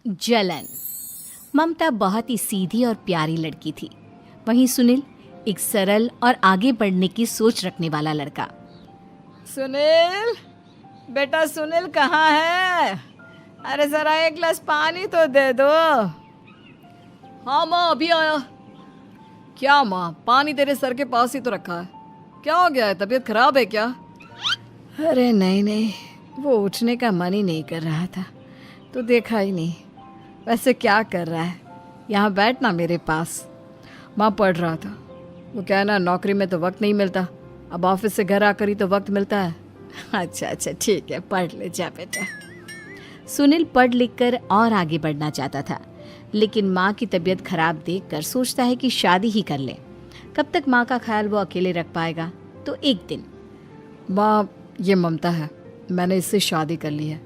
जलन। ममता बहुत ही सीधी और प्यारी लड़की थी, वहीं सुनील एक सरल और आगे बढ़ने की सोच रखने वाला लड़का। सुनील, बेटा सुनील कहाँ है? अरे जरा एक गिलास पानी तो दे दो। हाँ माँ, अभी आया। क्या माँ, पानी तेरे सर के पास ही तो रखा है, क्या हो गया है? तबीयत खराब है क्या? अरे नहीं नहीं, वो उठने का मन ही नहीं कर रहा था तो देखा ही नहीं। वैसे क्या कर रहा है? यहाँ बैठना मेरे पास। माँ पढ़ रहा था। वो कहना नौकरी में तो वक्त नहीं मिलता, अब ऑफिस से घर आकर ही तो वक्त मिलता है। अच्छा अच्छा ठीक है, पढ़ ले जा बेटा। सुनील पढ़ लिख कर और आगे बढ़ना चाहता था, लेकिन माँ की तबीयत खराब देखकर सोचता है कि शादी ही कर ले। कब तक माँ का ख्याल वो अकेले रख पाएगा? तो एक दिन, माँ ये ममता है, मैंने इससे शादी कर ली है।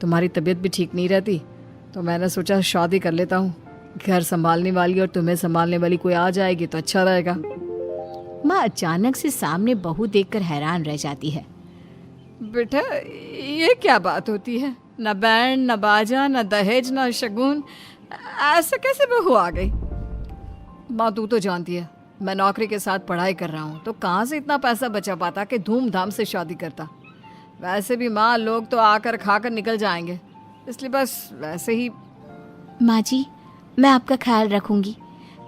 तुम्हारी तबीयत भी ठीक नहीं रहती तो मैंने सोचा शादी कर लेता हूँ। घर संभालने वाली और तुम्हें संभालने वाली कोई आ जाएगी तो अच्छा रहेगा। माँ अचानक से सामने बहू देखकर हैरान रह जाती है। बेटा ये क्या बात होती है? न बैंड, न बाजा, न दहेज, न शगुन, ऐसे कैसे बहू आ गई? माँ तू तो जानती है मैं नौकरी के साथ पढ़ाई कर रहा हूँ, तो कहाँ से इतना पैसा बचा पाता कि धूमधाम से शादी करता। वैसे भी माँ लोग तो आकर खाकर निकल जाएंगे, इसलिए बस वैसे ही। माँ जी, मैं आपका ख्याल रखूंगी।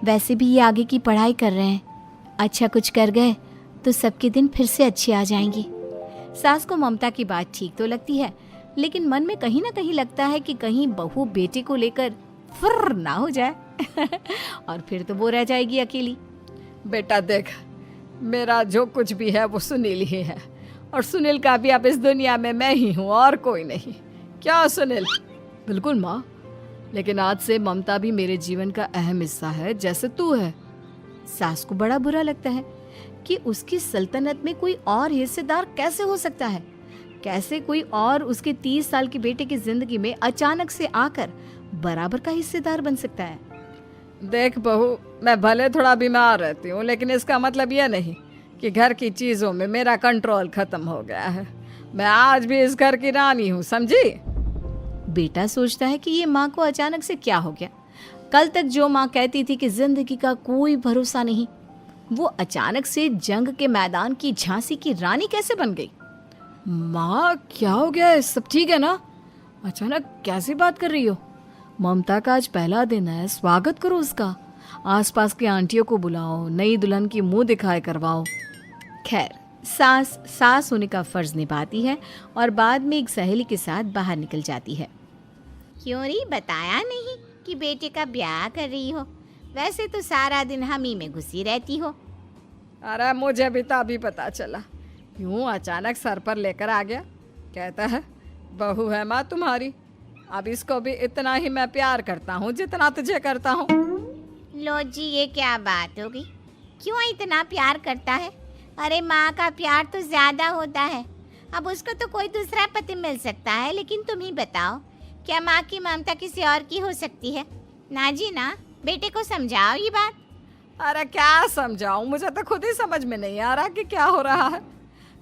वैसे भी ये आगे की पढ़ाई कर रहे हैं, अच्छा कुछ कर गए तो सबके दिन फिर से अच्छे आ जाएंगे। सास को ममता की बात ठीक तो लगती है, लेकिन मन में कहीं ना कहीं लगता है कि कहीं बहू बेटे को लेकर फुर्र ना हो जाए और फिर तो वो रह जाएगी अकेली। बेटा देख, मेरा जो कुछ भी है वो सुनील ही है, और सुनील का भी अब इस दुनिया में मैं ही हूँ और कोई नहीं। क्या सुनील? बिल्कुल माँ, लेकिन आज से ममता भी मेरे जीवन का अहम हिस्सा है, जैसे तू है। सास को बड़ा बुरा लगता है कि उसकी सल्तनत में कोई और हिस्सेदार कैसे हो सकता है। कैसे कोई और उसके 30 साल के बेटे की जिंदगी में अचानक से आकर बराबर का हिस्सेदार बन सकता है। देख बहू, मैं भले थोड़ा बीमार रहती हूँ, लेकिन इसका मतलब यह नहीं कि घर की चीज़ों में मेरा कंट्रोल खत्म हो गया है। मैं आज भी इस घर की रानी हूँ, समझी? बेटा सोचता है कि ये माँ को अचानक से क्या हो गया। कल तक जो माँ कहती थी कि जिंदगी का कोई भरोसा नहीं, वो अचानक से जंग के मैदान की झांसी की रानी कैसे बन गई? माँ क्या हो गया है? सब ठीक है ना? अचानक कैसी बात कर रही हो? ममता का आज पहला दिन है, स्वागत करो उसका। आसपास की आंटियों को बुलाओ, नई दुल्हन की मुंह दिखाए करवाओ। खैर, सास होने का फर्ज निभाती है और बाद में एक सहेली के साथ बाहर निकल जाती है। क्यों री बताया नहीं कि बेटे का ब्याह कर रही हो? वैसे तो सारा दिन हम ही में घुसी रहती हो। अरे मुझे भी तो अभी पता चला, यूं अचानक सर पर लेकर आ गया। कहता है बहू है माँ तुम्हारी, अब इसको भी इतना ही मैं प्यार करता हूँ जितना तुझे करता हूँ। लो जी, ये क्या बात होगी? क्यों इतना प्यार करता है? अरे माँ का प्यार तो ज्यादा होता है। अब उसको तो कोई दूसरा पति मिल सकता है, लेकिन तुम ही बताओ, क्या माँ की ममता किसी और की हो सकती है? ना जी ना, बेटे को समझाओ ये बात। अरे क्या समझाऊं, मुझे तो खुद ही समझ में नहीं आ रहा कि क्या हो रहा है।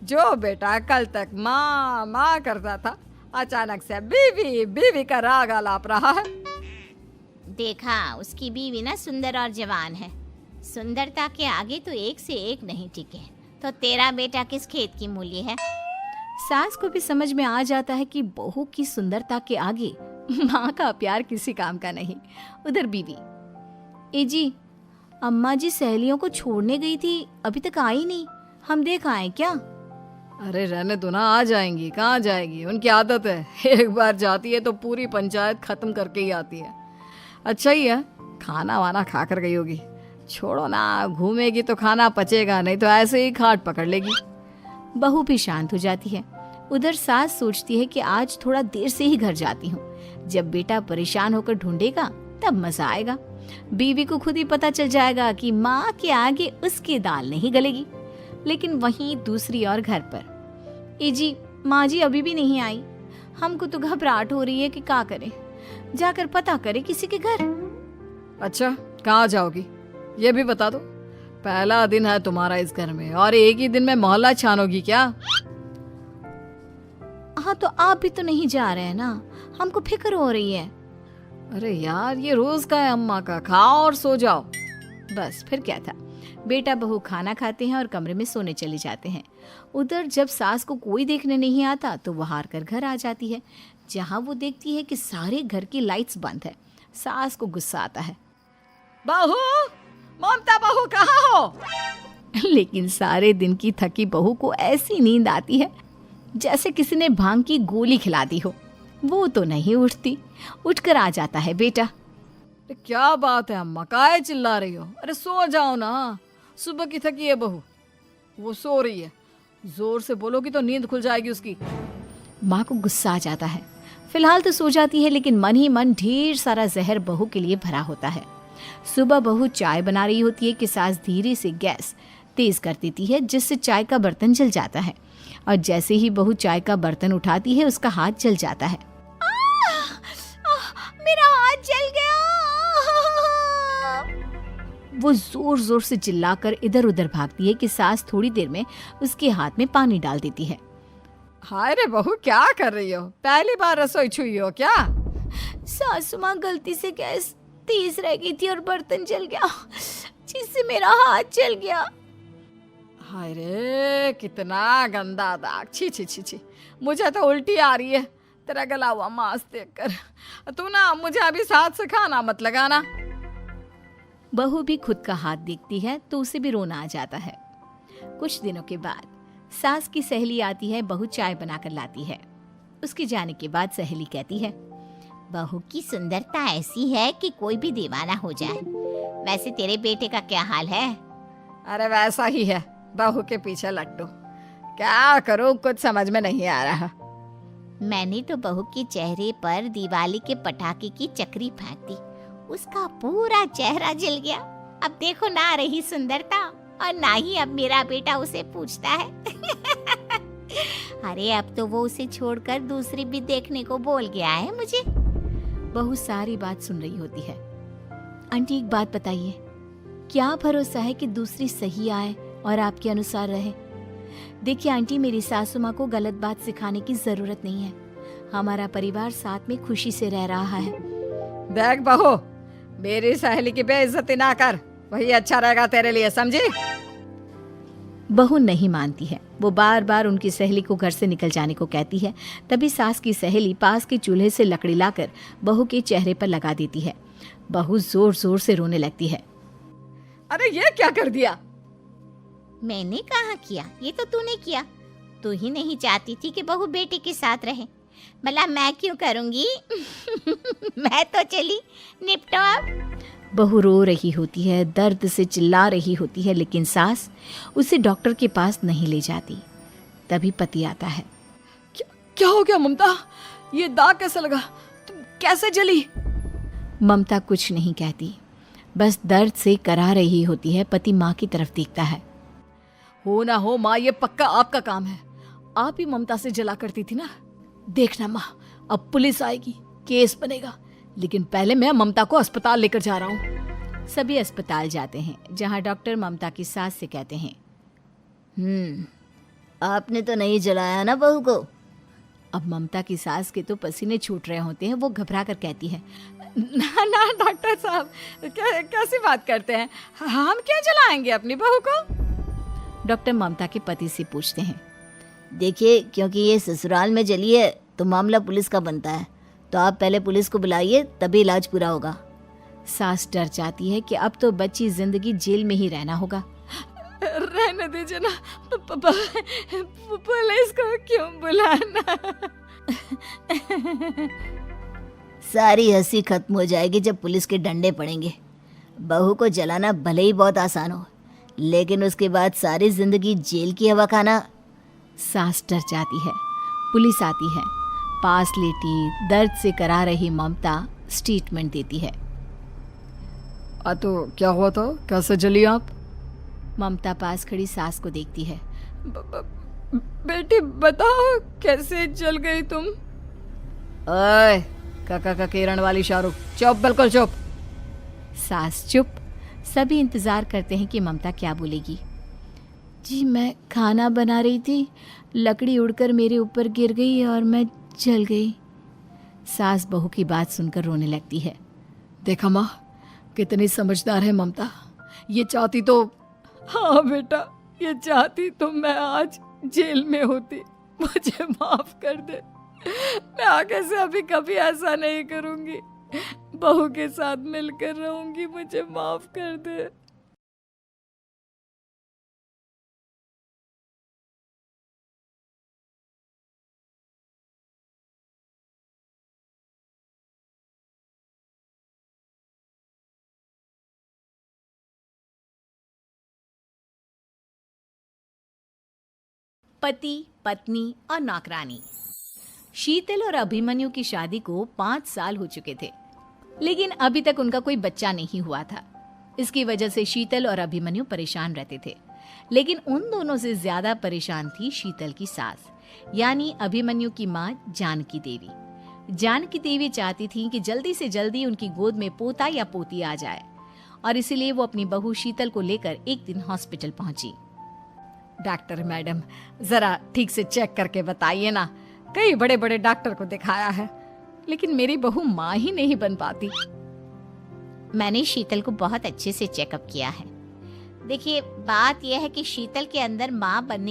जो बेटा कल तक माँ माँ करता था, अचानक से बीवी बीवी का राग आलाप रहा है। देखा, उसकी बीवी ना सुंदर और जवान है। सुंदरता के आगे तो एक से एक नहीं टिके, तो तेरा बेटा किस खेत की मूली है? सास को भी समझ में आ जाता है कि बहू की सुंदरता के आगे माँ का प्यार किसी काम का नहीं। उधर बीवी, ए जी, अम्मा जी सहेलियों को छोड़ने गई थी, अभी तक आई नहीं, हम देख आए क्या? अरे रहने दो ना, आ जाएंगी। कहाँ जाएगी, उनकी आदत है, एक बार जाती है तो पूरी पंचायत खत्म करके ही आती है। अच्छा ही है, खाना वाना खा कर गई होगी। छोड़ो ना, घूमेगी तो खाना पचेगा नहीं तो ऐसे ही खाट पकड़ लेगी। बहू भी शांत हो जाती है। उधर सास सोचती है कि आज थोड़ा देर से ही घर जाती हूँ, जब बेटा परेशान होकर ढूंढेगा तब मजा आएगा। बीवी को खुद ही पता चल जाएगा कि माँ के आगे उसकी दाल नहीं गलेगी। लेकिन वहीं दूसरी ओर घर पर, ए जी, माँ जी अभी भी नहीं आई, हमको तो घबराहट हो रही है कि क्या करें, जाकर पता करें किसी के घर। अच्छा, कहाँ जाओगी ये भी बता दो। पहला दिन है तुम्हारा इस घर में और एक ही दिन में मोहल्ला छानोगी क्या? हाँ, तो आप भी तो नहीं जा रहे हैं ना, हमको फिक्र हो रही है। अरे यार, ये रोज का है अम्मा का, खाओ और सो जाओ। बस फिर क्या था। बेटा बहू खाना खाते हैं और कमरे में सोने चले जाते हैं। उधर जब सास को कोई देखने नहीं आता तो वो हार कर घर आ जाती है, जहाँ वो देखती है कि सारे घर की लाइट्स बंद है। सास को गुस्सा आता है। बहू, ममता बहू कहाँ हो? लेकिन सारे दिन की थकी बहू को ऐसी नींद आती है जैसे किसी ने भांग की गोली खिला दी हो। वो तो नहीं उठती। उठकर आ जाता है बेटा। अरे क्या बात है अम्मा, काहे चिल्ला रही हो? अरे सो जाओ ना, सुबह की थकी है बहू, वो सो रही है। जोर से बोलोगी तो नींद खुल जाएगी उसकी। माँ को गुस्सा आ जाता है। फिलहाल तो सो जाती है, लेकिन मन ही मन ढेर सारा जहर बहू के लिए भरा होता है। सुबह बहू चाय बना रही होती है कि सास धीरे से गैस तेज कर देती है, जिससे चाय का बर्तन जल जाता है। और जैसे ही बहू चाय का बर्तन उठाती है उसका हाथ जल जाता है। मेरा हाथ जल गया। वो जोर जोर से चिल्लाकर इधर उधर भागती है कि सास थोड़ी देर में उसके हाथ में पानी डाल देती है। हाय रे बहू, क्या कर रही हो? पहली बार रसोई छुई हो क्या? सासू माँ गलती से गैस तेज रह गई थी और बर्तन जल गया, जिससे मेरा हाथ जल गया। हाय रे, कितना गंदा दाग। छी छी छी छी, मुझे तो उल्टी आ रही है तेरा गला हुआ मांस देखकर। तू ना मुझे अभी साथ से खाना मत लगाना। बहू भी खुद का हाथ देखती है तो उसे भी रोना आ जाता है। कुछ दिनों के बाद सास की सहेली आती है। बहू चाय बनाकर लाती है। उसके जाने के बाद सहेली कहती है, बहू की सुंदरता ऐसी है कि कोई भी दीवाना हो जाए। वैसे तेरे बेटे का क्या हाल है? अरे वैसा ही है, बहू के पीछे लट्टू। क्या करूं, कुछ समझ में नहीं आ रहा। मैंने तो बहू के चेहरे पर दिवाली के पटाखे की चक्री फेंक दी, उसका पूरा चेहरा जल गया। अब देखो ना रही सुंदरता, और ना ही अब मेरा बेटा उसे पूछता है। अरे अब तो वो उसे छोड़कर दूसरी भी देखने को बोल गया है मुझे। बहू सारी बात सुन रही होती है। आंटी एक बात बताइए, क्या भरोसा है कि दूसरी सही आए और आपके अनुसार रहे? देखिए आंटी, मेरी सासू माँ को गलत बात सिखाने की जरूरत नहीं है। हमारा परिवार साथ में खुशी से रह रहा है। देख बहू, मेरी सहेली की बेइज्जती ना कर, वही अच्छा रहेगा तेरे लिए, समझी? बहू नहीं मानती है। वो बार बार उनकी सहेली को घर से निकल जाने को कहती है। तभी सास की सहेली पास के चूल्हे से लकड़ी लाकर बहू के चेहरे पर लगा देती है। बहू जोर जोर से रोने लगती है। अरे ये क्या कर दिया? मैंने कहाँ किया, ये तो तूने किया। तू ही नहीं चाहती थी कि बहू बेटे के साथ रहे, भला मैं क्यों करूंगी? मैं तो चली, निपटो अब। बहू रो रही होती है, दर्द से चिल्ला रही होती है, लेकिन सास उसे डॉक्टर के पास नहीं ले जाती। तभी पति आता है। क्या हो गया ममता? ये दाग कैसे लगा? तुम कैसे जली? ममता कुछ नहीं कहती, बस दर्द से करा रही होती है। पति माँ की तरफ देखता है। हो ना हो माँ, ये पक्का आपका काम है। आप ही ममता से जला करती थी ना। देखना माँ, अब पुलिस आएगी, केस बनेगा, लेकिन पहले मैं ममता को अस्पताल लेकर जा रहा हूँ। सभी अस्पताल जाते हैं, जहाँ डॉक्टर ममता की सास से कहते हैं, आपने तो नहीं जलाया ना बहू को? अब ममता की सास के तो पसीने छूट रहे होते हैं। वो घबरा कर कहती है, ना ना डॉक्टर साहब, कैसी बात करते हैं? हम क्या जलाएंगे अपनी बहू को? डॉक्टर ममता के पति से पूछते हैं। देखिए, क्योंकि ये ससुराल में जली है तो मामला पुलिस का बनता है, तो आप पहले पुलिस को बुलाइए, तभी इलाज पूरा होगा। सास डर जाती है कि अब तो बच्ची जिंदगी जेल में ही रहना होगा। रहने दीजिए ना, पुलिस को क्यों बुलाना? सारी हंसी खत्म हो जाएगी जब पुलिस के डंडे पड़ेंगे। बहू को जलाना भले ही बहुत आसान हो, लेकिन उसके बाद सारी जिंदगी जेल की हवा खाना। सास डर जाती है। पुलिस आती है। पास लेटी दर्द से करा रही ममता स्टेटमेंट देती है। तो क्या हुआ था? कैसे जली आप? ममता पास खड़ी सास को देखती है। बेटी बताओ, कैसे जल गई तुम? ओए, काका का किरण वाली शाहरुख, चुप, बिल्कुल चुप। सास चुप। सभी इंतजार करते हैं कि ममता क्या बोलेगी। जी मैं खाना बना रही थी, लकड़ी उड़कर मेरे ऊपर गिर गई और मैं जल गई। सास बहू की बात सुनकर रोने लगती है। देखा माँ, कितनी समझदार है ममता। ये चाहती तो, हाँ बेटा, ये चाहती तो मैं आज जेल में होती। मुझे माफ कर दे। मैं आगे से अभी कभी ऐसा नहीं करूंगी। बहू के साथ मिलकर रहूंगी। मुझे माफ कर दे। पति, पत्नी और नौकरानी। शीतल और अभिमन्यु की शादी को 5 साल हो चुके थे, लेकिन अभी तक उनका कोई बच्चा नहीं हुआ था। इसकी वजह से शीतल और अभिमन्यु परेशान रहते थे। लेकिन उन दोनों से ज्यादा परेशान थी शीतल की सास, यानी अभिमन्यु की माँ जानकी देवी। जानकी देवी चाहती थी कि जल्दी से जल्दी उनकी गोद में पोता या पोती आ जाए, और इसीलिए वो अपनी बहू शीतल को लेकर एक दिन हॉस्पिटल पहुंची। डॉक्टर मैडम, जरा ठीक से चेक करके बताइए ना। कई बड़े बड़े डॉक्टर को दिखाया है, लेकिन मेरी बहू माँ ही नहीं बन पाती। मैंने शीतल को बहुत अच्छे से चेकअप किया है। देखिए, बात यह है कि शीतल के अंदर माँ बनने